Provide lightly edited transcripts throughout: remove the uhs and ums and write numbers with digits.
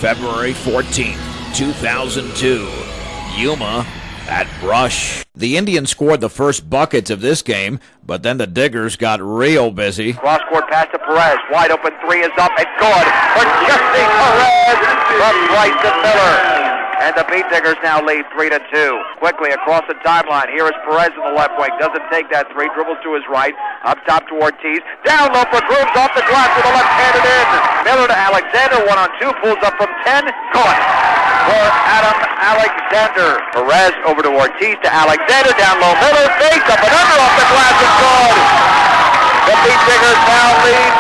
February 14th, 2002, Yuma at Brush. The Indians scored the first buckets of this game, but then the Diggers got real busy. Cross-court pass to Perez. Wide open three is up and good for Jesse Perez from Bryson Miller. And the Beetdiggers now lead 3-2. Quickly across the timeline. Here is Perez in the left wing. Doesn't take that three. Dribbles to his right. Up top to Ortiz. Down low for Grooms off the glass with a left-handed in. Miller to Alexander. 1-on-2. Pulls up from 10. Good for Adam Alexander. Perez over to Ortiz to Alexander. Down low. Miller. Face up and under off the glass and good. The Beetdiggers now lead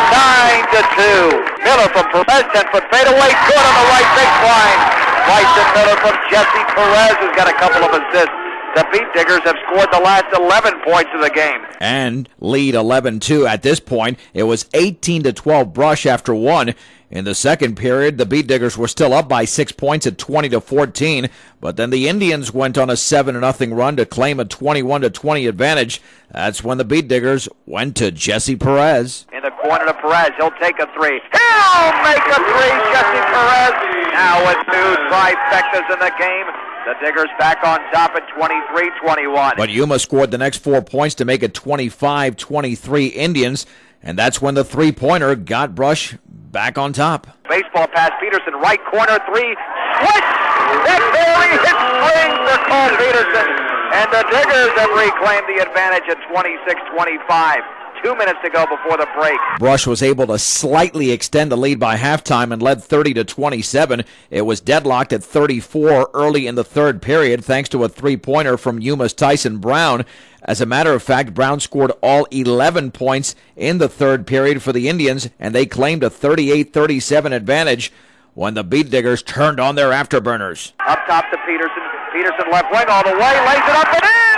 9-2. Miller from Perez. 10-foot fadeaway. Good on the right baseline. Bryson Miller from Jesse Perez, who's got a couple of assists. The Beetdiggers have scored the last 11 points of the game. And lead 11-2 at this point. It was 18-12 Brush after one. In the second period, the Beetdiggers were still up by 6 points at 20-14, but then the Indians went on a 7-0 run to claim a 21-20 advantage. That's when the Beetdiggers went to Jesse Perez. In the corner to Perez, he'll take a three. He'll make a three, Jesse Perez. Now with two trifectas in the game. The Diggers back on top at 23-21. But Yuma scored the next 4 points to make it 25-23 Indians, and that's when the three-pointer got Brush back on top. Baseball pass, Peterson, right corner, three, switch! That very hit swing for Cole Peterson. And the Diggers have reclaimed the advantage at 26-25. 2 minutes to go before the break. Brush was able to slightly extend the lead by halftime and led 30-27. It was deadlocked at 34 early in the third period thanks to a three-pointer from Yuma's Tyson Brown. As a matter of fact, Brown scored all 11 points in the third period for the Indians, and they claimed a 38-37 advantage when the Beetdiggers turned on their afterburners. Up top to Peterson. Peterson left wing all the way, lays it up and in!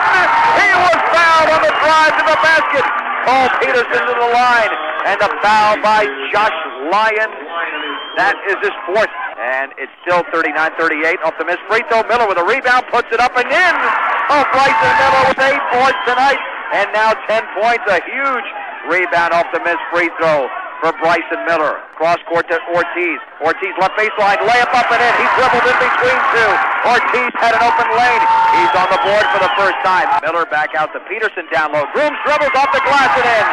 He was fouled on the drive to the basket. Cole Peterson to the line, and the foul by Josh Lyon. That is his fourth, and it's still 39-38 off the missed free throw. Miller with a rebound, puts it up and in. Oh, Bryson Miller with 8 points tonight, and now 10 points, a huge rebound off the missed free throw for Bryson Miller. Cross court to Ortiz. Ortiz left baseline, layup up and in. He dribbled in between two. Ortiz had an open lane. He's on the board for the first time. Miller back out to Peterson down low. Grooms dribbles off the glass and in.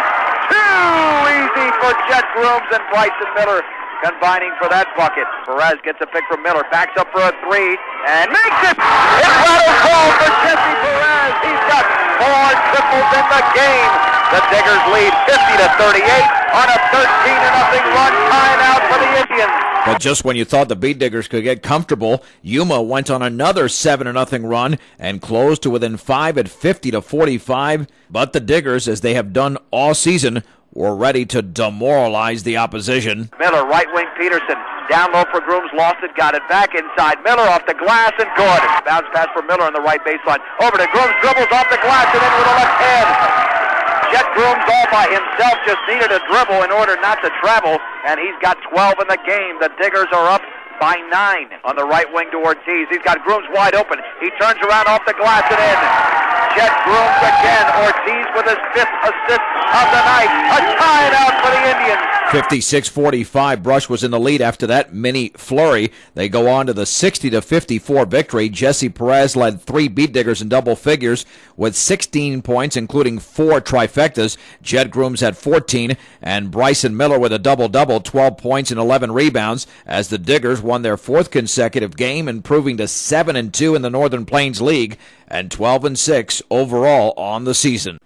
Too easy for Jet Grooms and Bryson Miller combining for that bucket. Perez gets a pick from Miller, backs up for a three, and makes it! It's rattle call for Jesse Perez. He's got 4 triples in the game. The Diggers lead 50-38 on a 13-0 run. Timeout for the Indians. But just when you thought the Beetdiggers could get comfortable, Yuma went on another 7-0 run and closed to within 5 at 50-45. But the Diggers, as they have done all season, were ready to demoralize the opposition. Miller, right wing Peterson. Down low for Grooms, lost it, got it back inside. Miller off the glass and good. Bounce pass for Miller on the right baseline. Over to Grooms, dribbles off the glass and in with a left hand. Jet Grooms all by himself, just needed a dribble in order not to travel, and he's got 12 in the game. The Diggers are up by 9 on the right wing to Ortiz. He's got Grooms wide open. He turns around off the glass and in. Jet Grooms again. Ortiz with his 5th assist of the night. A timeout for the Indians. 56-45. Brush was in the lead after that mini flurry. They go on to the 60-54 victory. Jesse Perez led 3 Beetdiggers in double figures with 16 points, including 4 trifectas. Jet Grooms had 14, and Bryson Miller with a double-double, 12 points and 11 rebounds, as the Diggers won their 4th consecutive game, improving to 7-2 in the Northern Plains League and 12-6 overall on the season.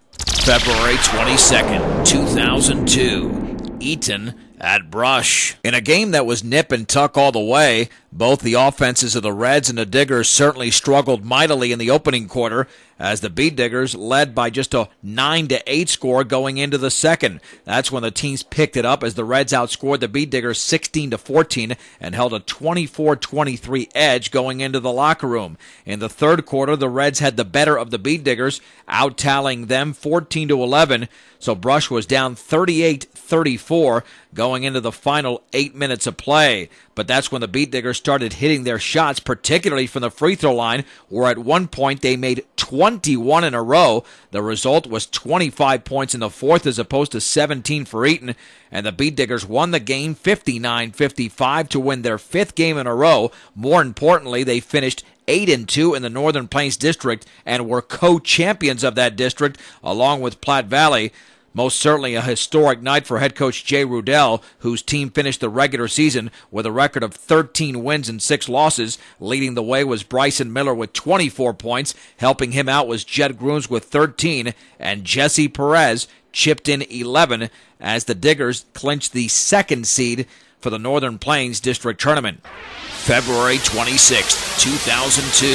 February 22nd, 2002. Eaton at Brush. In a game that was nip and tuck all the way, both the offenses of the Reds and the Diggers certainly struggled mightily in the opening quarter, as the Beetdiggers led by just a 9-8 score going into the second. That's when the teams picked it up as the Reds outscored the Beetdiggers 16-14 and held a 24-23 edge going into the locker room. In the third quarter, the Reds had the better of the Beetdiggers, out-tallying them 14-11, so Brush was down 38-34 going going into the final 8 minutes of play. But that's when the Beetdiggers started hitting their shots, particularly from the free throw line, where at one point they made 21 in a row. The result was 25 points in the fourth as opposed to 17 for Eaton, and the Beetdiggers won the game 59-55 to win their fifth game in a row. More importantly, they finished 8-2 in the Northern Plains District and were co-champions of that district along with Platte Valley. Most certainly a historic night for head coach Jay Rudell, whose team finished the regular season with a record of 13 wins and 6 losses. Leading the way was Bryson Miller with 24 points. Helping him out was Jed Grooms with 13, and Jesse Perez chipped in 11 as the Diggers clinched the second seed for the Northern Plains District Tournament. February 26, 2002,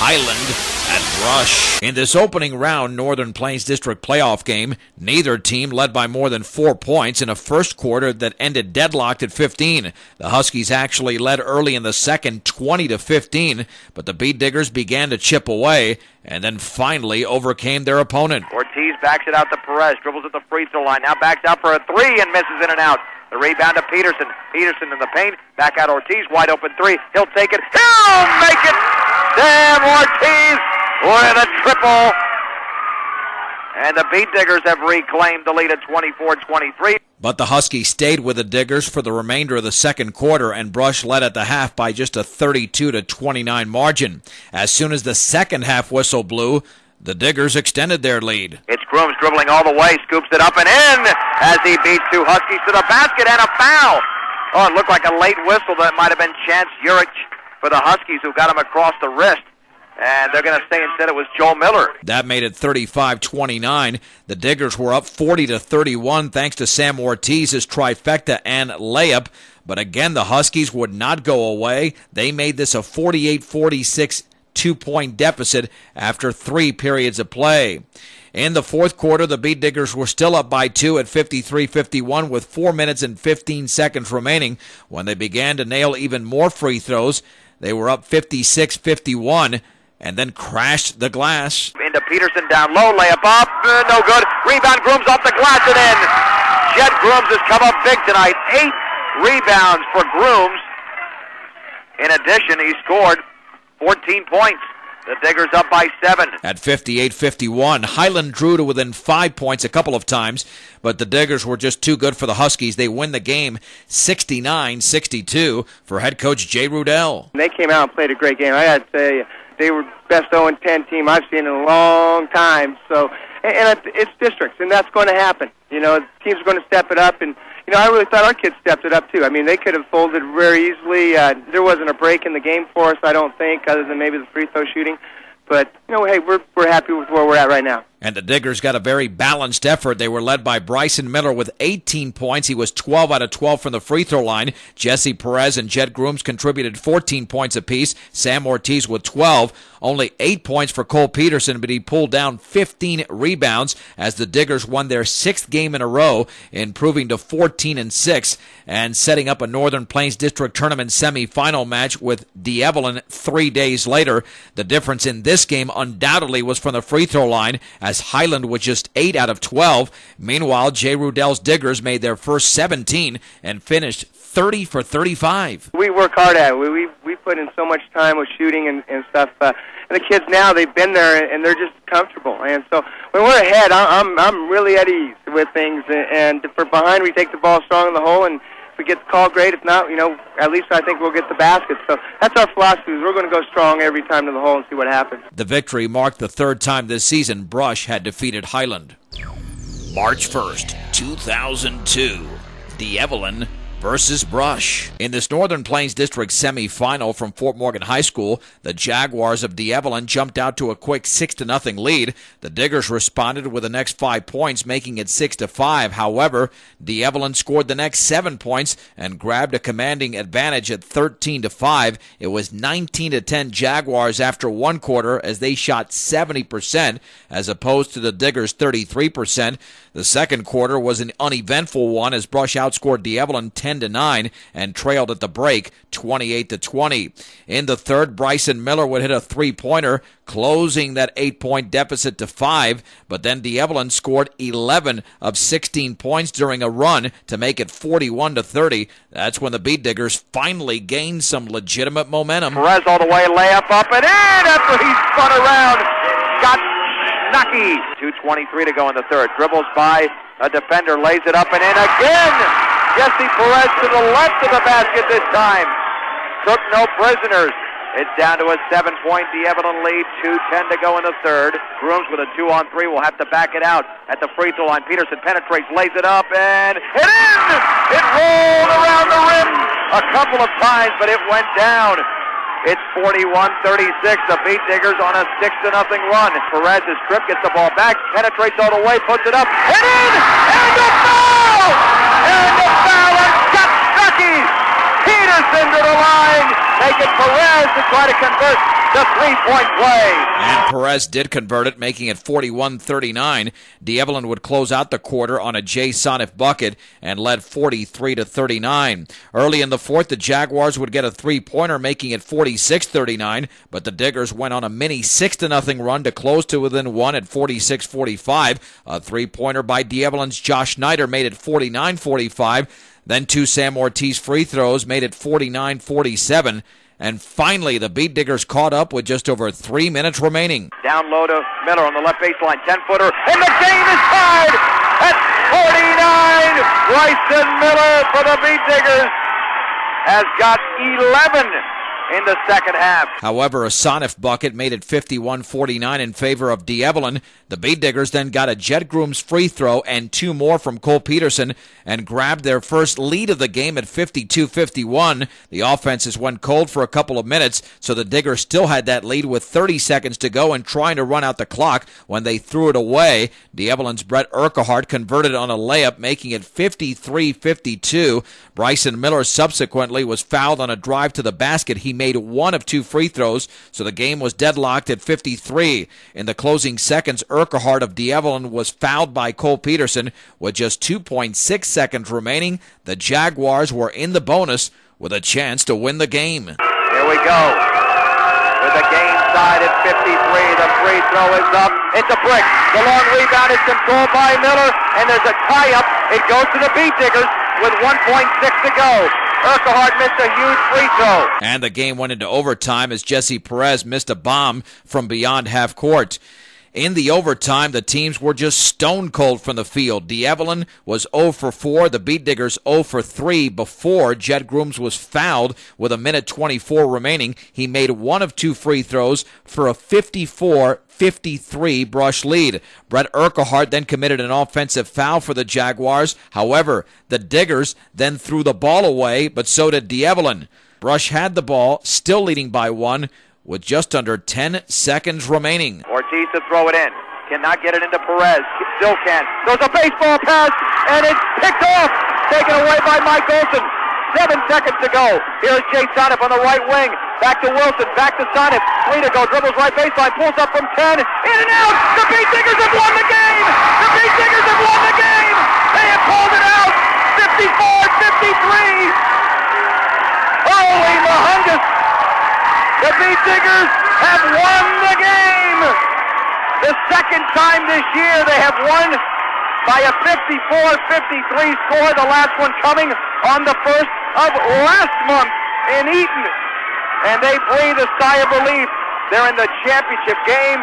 Highland at Brush. In this opening round Northern Plains District playoff game, neither team led by more than 4 points in a first quarter that ended deadlocked at 15. The Huskies actually led early in the second 20-15, but the Beetdiggers began to chip away and then finally overcame their opponent. Ortiz backs it out to Perez, dribbles at the free throw line, now backs out for a three and misses in and out. The rebound to Peterson. Peterson in the paint. Back out Ortiz. Wide open three. He'll take it. He'll make it. Sam Ortiz with a triple. And the Beetdiggers have reclaimed the lead at 24-23. But the Huskies stayed with the Diggers for the remainder of the second quarter, and Brush led at the half by just a 32-29 margin. As soon as the second half whistle blew, the Diggers extended their lead. It's Grooms dribbling all the way, scoops it up and in as he beats two Huskies to the basket, and a foul. Oh, it looked like a late whistle. That might have been Chance Urich for the Huskies who got him across the wrist. And they're going to say instead it was Joe Miller. That made it 35-29. The Diggers were up 40-31 thanks to Sam Ortiz's trifecta and layup. But again, the Huskies would not go away. They made this a 48-46 2-point deficit after 3 periods of play. In the fourth quarter, the Beetdiggers were still up by 2 at 53-51 with 4 minutes and 15 seconds remaining when they began to nail even more free throws. They were up 56-51 and then crashed the glass. Into Peterson down low, layup up, no good. Rebound, Grooms off the glass and in. Jed Grooms has come up big tonight. 8 rebounds for Grooms. In addition, he scored 14 points. The Diggers up by 7. At 58-51, Highland drew to within 5 points a couple of times, but the Diggers were just too good for the Huskies. They win the game 69-62 for head coach Jay Rudell. They came out and played a great game. I got to say, they were best 0-10 team I've seen in a long time. So, and it's districts, and that's going to happen. You know, teams are going to step it up, and you know, I really thought our kids stepped it up, too. I mean, they could have folded very easily. There wasn't a break in the game for us, I don't think, other than maybe the free throw shooting. But, you know, hey, we're happy with where we're at right now. And the Diggers got a very balanced effort. They were led by Bryson Miller with 18 points. He was 12 out of 12 from the free throw line. Jesse Perez and Jed Grooms contributed 14 points apiece. Sam Ortiz with 12. Only 8 points for Cole Peterson, but he pulled down 15 rebounds as the Diggers won their 6th game in a row, improving to 14-6 and setting up a Northern Plains District Tournament semifinal match with D'Evelyn 3 days later. The difference in this game undoubtedly was from the free throw line, as Highland was just 8 out of 12. Meanwhile, Jay Rudell's Diggers made their first 17 and finished 30 for 35. We work hard at it. We put in so much time with shooting and stuff. And the kids now, they've been there and they're just comfortable. And so when we're ahead, I'm really at ease with things. And for behind, we take the ball strong in the hole, and if we get the call, great. If not, you know, at least I think we'll get the basket. So that's our philosophy. We're going to go strong every time to the hole and see what happens. The victory marked the 3rd time this season Brush had defeated Highland. March 1st, 2002, D'Evelyn versus Brush. In this Northern Plains District semifinal from Fort Morgan High School, the Jaguars of D'Evelyn jumped out to a quick 6-0 lead. The Diggers responded with the next 5 points, making it 6-5. However, D'Evelyn scored the next 7 points and grabbed a commanding advantage at 13-5. It was 19-10 Jaguars after 1 quarter as they shot 70% as opposed to the Diggers' 33%. The second quarter was an uneventful one as Brush outscored D'Evelyn 10 10-9 and trailed at the break 28-20. In the third, Bryson Miller would hit a three-pointer, closing that 8-point deficit to 5, but then D'Evelyn scored 11 of 16 points during a run to make it 41-30. That's when the Beetdiggers finally gained some legitimate momentum. Perez all the way, layup up and in after he spun around. Got Nucky. 2:23 to go in the third. Dribbles by a defender, lays it up and in again. Jesse Perez to the left of the basket this time. Took no prisoners. It's down to a 7-point D'Evelyn lead. 2:10 to go in the third. Grooms with a 2-on-3 will have to back it out at the free throw line. Peterson penetrates, lays it up, and it in! It rolled around the rim a couple of times, but it went down. It's 41-36. The Beetdiggers on a 6-0 run. Perez's trip, gets the ball back, penetrates all the way, puts it up, and in! And a foul! And a foul on Nucky! Peterson to the line, making Perez to try to convert the three-point play. And Perez did convert it, making it 41-39. D'Evelyn would close out the quarter on a Jay Sonif bucket and led 43-39. Early in the fourth, the Jaguars would get a three-pointer, making it 46-39, but the Diggers went on a mini 6-0 run to close to within one at 46-45. A three-pointer by D'Evelyn's Josh Snyder made it 49-45. Then two Sam Ortiz free throws made it 49-47. And finally, the Beetdiggers caught up with just over 3 minutes remaining. Down low to Miller on the left baseline, 10-footer, and the game is tied at 49. Bryson Miller for the Beetdiggers has got 11 in the second half. However, a Sonif bucket made it 51-49 in favor of D'Evelyn. The Beetdiggers then got a Jet Grooms free throw and two more from Cole Peterson and grabbed their first lead of the game at 52-51. The offenses went cold for a couple of minutes, so the Diggers still had that lead with 30 seconds to go and trying to run out the clock when they threw it away. D'Evelyn's Brett Urquhart converted on a layup, making it 53-52. Bryson Miller subsequently was fouled on a drive to the basket. He made one of two free throws, so the game was deadlocked at 53. In the closing seconds, Urquhart of D'Evelyn was fouled by Cole Peterson with just 2.6 seconds remaining. The Jaguars were in the bonus with a chance to win the game. Here we go. With the game tied at 53, the free throw is up. It's a brick. The long rebound is controlled by Miller, and there's a tie-up. It goes to the Beetdiggers with 1.6 to go. Urquhart missed a huge free throw. And the game went into overtime as Jesse Perez missed a bomb from beyond half court. In the overtime, the teams were just stone cold from the field. D'Evelyn was 0 for 4, the Beetdiggers 0 for 3 before Jet Grooms was fouled with a minute 24 remaining. He made one of two free throws for a 54-53 Brush lead. Brett Urquhart then committed an offensive foul for the Jaguars. However, the Diggers then threw the ball away, but so did D'Evelyn. Brush had the ball, still leading by one, with just under 10 seconds remaining. Ortiz to throw it in. Cannot get it into Perez. Still can't. Throws a baseball pass, and it's picked off. Taken away by Mike Olson. 7 seconds to go. Here's Jay Sonif on the right wing. Back to Wilson. Back to Sonif. 3 to go. Dribbles right baseline. Pulls up from 10. In and out. The Beetdiggers have won the game. The Beetdiggers have won the game. They have pulled it out. 54-53. Holy mahungus. The Beetdiggers have won the game! The second time this year they have won by a 54-53 score, the last one coming on the 1st of last month in Eaton. And they breathe a sigh of relief. They're in the championship game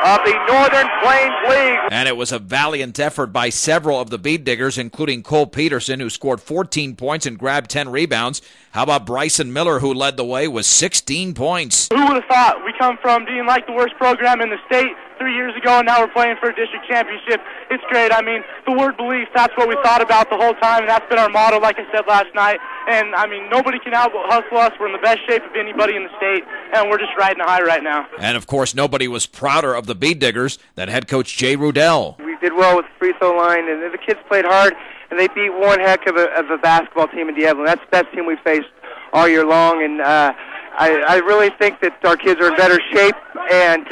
of the Northern Plains League. And it was a valiant effort by several of the Beetdiggers, including Cole Peterson, who scored 14 points and grabbed 10 rebounds. How about Bryson Miller, who led the way with 16 points? Who would have thought? We come from being like the worst program in the state 3 years ago, and now we're playing for a district championship. It's great. I mean, the word belief, that's what we thought about the whole time, and that's been our motto, like I said last night. And, I mean, nobody can out-hustle us. We're in the best shape of anybody in the state, and we're just riding a high right now. And, of course, nobody was prouder of the Beetdiggers than head coach Jay Rudell. We did well with the free throw line, and the kids played hard, and they beat one heck of a basketball team in D'Evelyn. That's the best team we faced all year long, and I really think that our kids are in better shape, and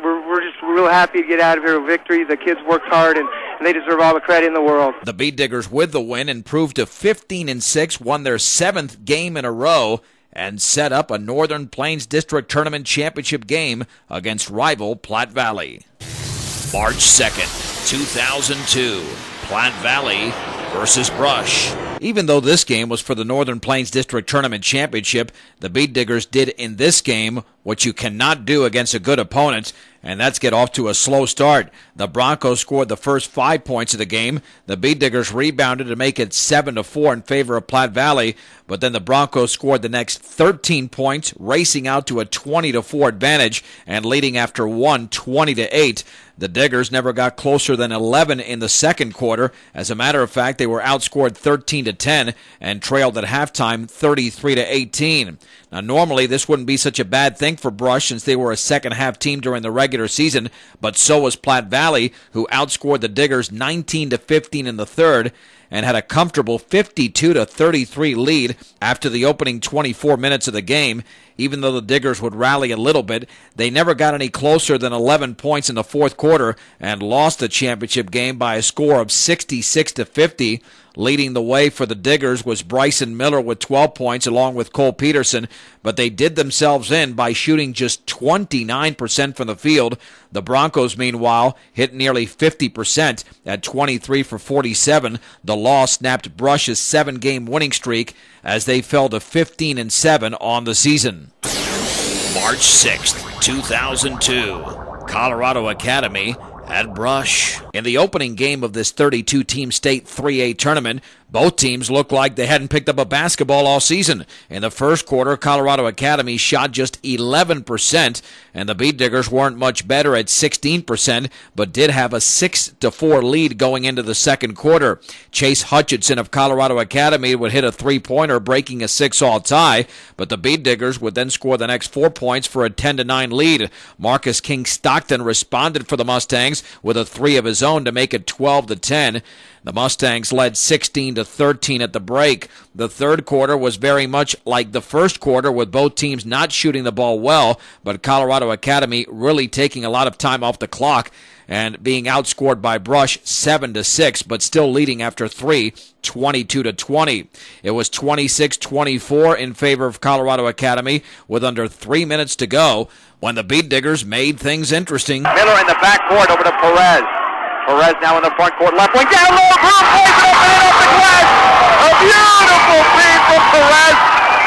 we're just real happy to get out of here with victory. The kids worked hard, and and they deserve all the credit in the world. The Beetdiggers with the win improved to 15-6, won their 7th game in a row, and set up a Northern Plains District Tournament Championship game against rival Platte Valley. March 2nd, 2002, Platte Valley versus Brush. Even though this game was for the Northern Plains District Tournament Championship, the Beetdiggers did in this game what you cannot do against a good opponent, and that's get off to a slow start. The Broncos scored the first 5 points of the game. The Beetdiggers rebounded to make it 7-4 in favor of Platte Valley, but then the Broncos scored the next 13 points, racing out to a 20-4 advantage and leading after one 20-8. The Diggers never got closer than 11 in the second quarter. As a matter of fact, they were outscored 13-10 and trailed at halftime 33-18. Now, normally this wouldn't be such a bad thing for Brush since they were a second-half team during the regular season, but so was Platte Valley, who outscored the Diggers 19-15 in the third and had a comfortable 52-33 lead after the opening 24 minutes of the game. Even though the Diggers would rally a little bit, they never got any closer than 11 points in the fourth quarter and lost the championship game by a score of 66-50. Leading the way for the Diggers was Bryson Miller with 12 points along with Cole Peterson, but they did themselves in by shooting just 29% from the field. The Broncos, meanwhile, hit nearly 50% at 23 for 47. The loss snapped Brush's 7-game winning streak as they fell to 15-7 on the season. March 6th, 2002, Colorado Academy at Brush. In the opening game of this 32-team state 3A tournament, both teams looked like they hadn't picked up a basketball all season. In the first quarter, Colorado Academy shot just 11%, and the Beetdiggers weren't much better at 16%, but did have a 6-4 lead going into the second quarter. Chase Hutchinson of Colorado Academy would hit a three-pointer, breaking a 6-all tie, but the Beetdiggers would then score the next 4 points for a 10-9 lead. Marcus King Stockton responded for the Mustangs with a three of his own to make it 12-10. The Mustangs led 16-13 at the break. The third quarter was very much like the first quarter, with both teams not shooting the ball well, but Colorado Academy really taking a lot of time off the clock and being outscored by Brush 7-6, but still leading after three, 22-20. It was 26-24 in favor of Colorado Academy with under 3 minutes to go when the Beetdiggers made things interesting. Miller in the backcourt over to Perez. Perez now in the front court, left wing, down low, Brown plays it up and off the glass. A beautiful feed from Perez,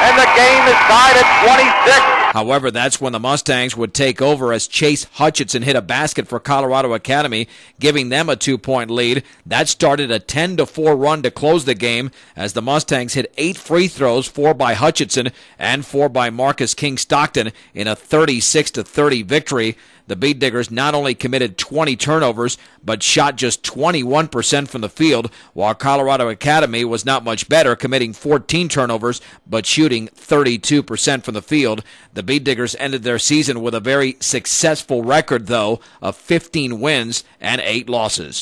and the game is tied at 26. However, that's when the Mustangs would take over as Chase Hutchinson hit a basket for Colorado Academy, giving them a 2-point lead. That started a 10-4 run to close the game as the Mustangs hit 8 free throws, 4 by Hutchinson and 4 by Marcus King Stockton in a 36-30 victory. The Beetdiggers not only committed 20 turnovers, but shot just 21% from the field, while Colorado Academy was not much better, committing 14 turnovers, but shooting 32% from the field. The Beetdiggers ended their season with a very successful record, though, of 15 wins and 8 losses.